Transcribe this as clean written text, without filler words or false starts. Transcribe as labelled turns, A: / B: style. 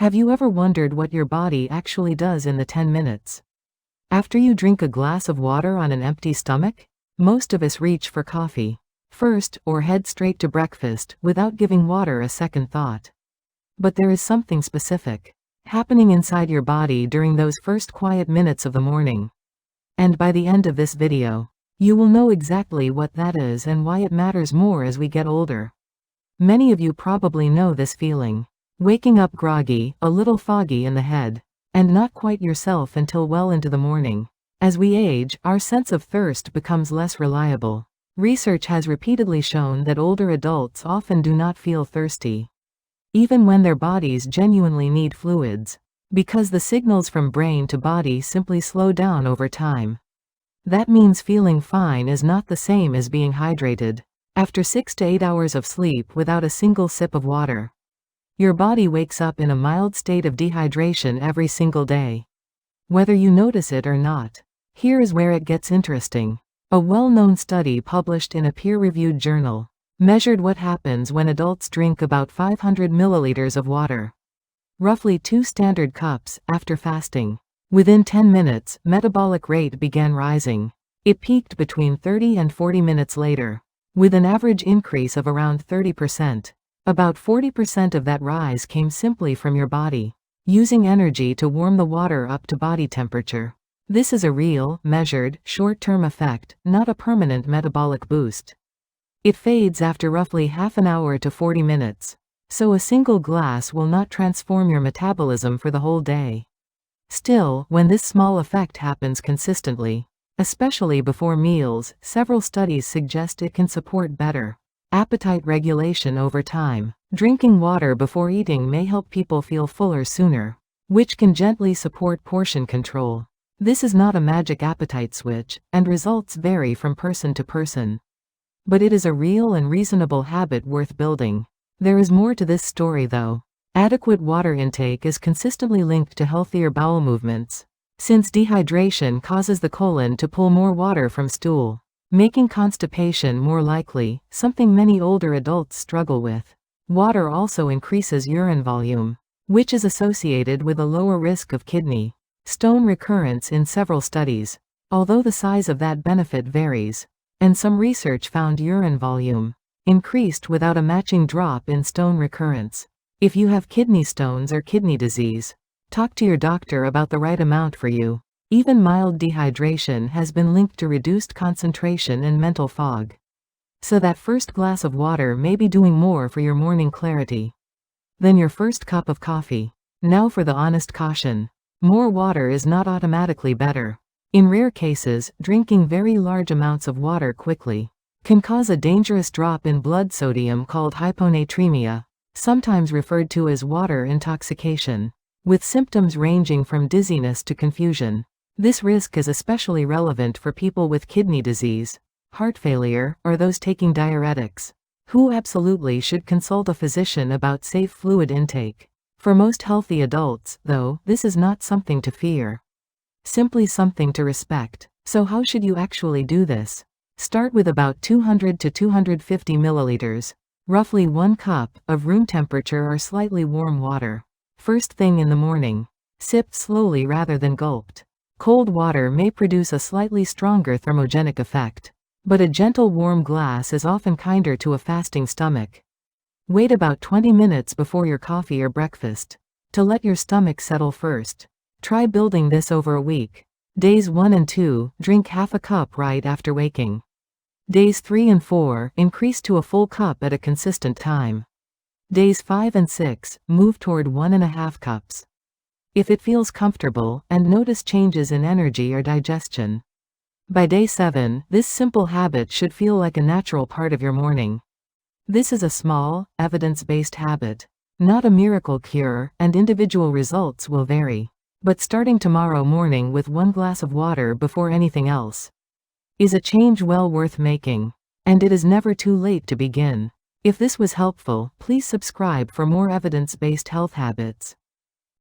A: Have you ever wondered what your body actually does in the 10 minutes after you drink a glass of water on an empty stomach? Most of us reach for coffee first or head straight to breakfast without giving water a second thought. But there is something specific happening inside your body during those first quiet minutes of the morning. And by the end of this video, you will know exactly what that is and why it matters more as we get older. Many of you probably know this feeling. Waking up groggy, a little foggy in the head, and not quite yourself until well into the morning. As we age, our sense of thirst becomes less reliable. Research has repeatedly shown that older adults often do not feel thirsty, even when their bodies genuinely need fluids, because the signals from brain to body simply slow down over time. That means feeling fine is not the same as being hydrated. After 6 to 8 hours of sleep without a single sip of water, your body wakes up in a mild state of dehydration every single day, whether you notice it or not. Here is where it gets interesting. A well-known study published in a peer-reviewed journal measured what happens when adults drink about 500 milliliters of water, roughly 2 standard cups, after fasting. Within 10 minutes, metabolic rate began rising. It peaked between 30 and 40 minutes later, with an average increase of around 30%. About 40% of that rise came simply from your body using energy to warm the water up to body temperature. This is a real, measured, short-term effect, not a permanent metabolic boost. It fades after roughly half an hour to 40 minutes, so a single glass will not transform your metabolism for the whole day. Still, when this small effect happens consistently, especially before meals, several studies suggest it can support better appetite regulation over time. Drinking water before eating may help people feel fuller sooner, which can gently support portion control. This is not a magic appetite switch, and results vary from person to person. But it is a real and reasonable habit worth building. There is more to this story though. Adequate water intake is consistently linked to healthier bowel movements, since dehydration causes the colon to pull more water from stool, making constipation more likely, something many older adults struggle with. Water also increases urine volume, which is associated with a lower risk of kidney stone recurrence in several studies, although the size of that benefit varies, and some research found urine volume increased without a matching drop in stone recurrence. If you have kidney stones or kidney disease, talk to your doctor about the right amount for you. Even mild dehydration has been linked to reduced concentration and mental fog. So that first glass of water may be doing more for your morning clarity than your first cup of coffee. Now for the honest caution. More water is not automatically better. In rare cases, drinking very large amounts of water quickly can cause a dangerous drop in blood sodium called hyponatremia, sometimes referred to as water intoxication, with symptoms ranging from dizziness to confusion. This risk is especially relevant for people with kidney disease, heart failure, or those taking diuretics, who absolutely should consult a physician about safe fluid intake. For most healthy adults, though, this is not something to fear, simply something to respect. So how should you actually do this? Start with about 200 to 250 milliliters, roughly 1 cup, of room temperature or slightly warm water. First thing in the morning. Sip slowly rather than gulped. Cold water may produce a slightly stronger thermogenic effect, but a gentle warm glass is often kinder to a fasting stomach. Wait about 20 minutes before your coffee or breakfast to let your stomach settle first. Try building this over a week. Days 1 and 2, drink half a cup right after waking. Days 3 and 4, increase to a full cup at a consistent time. Days 5 and 6, move toward 1.5 cups. If it feels comfortable, and notice changes in energy or digestion. By day 7, this simple habit should feel like a natural part of your morning. This is a small, evidence-based habit, not a miracle cure, and individual results will vary. But starting tomorrow morning with 1 glass of water before anything else is a change well worth making. And it is never too late to begin. If this was helpful, please subscribe for more evidence-based health habits.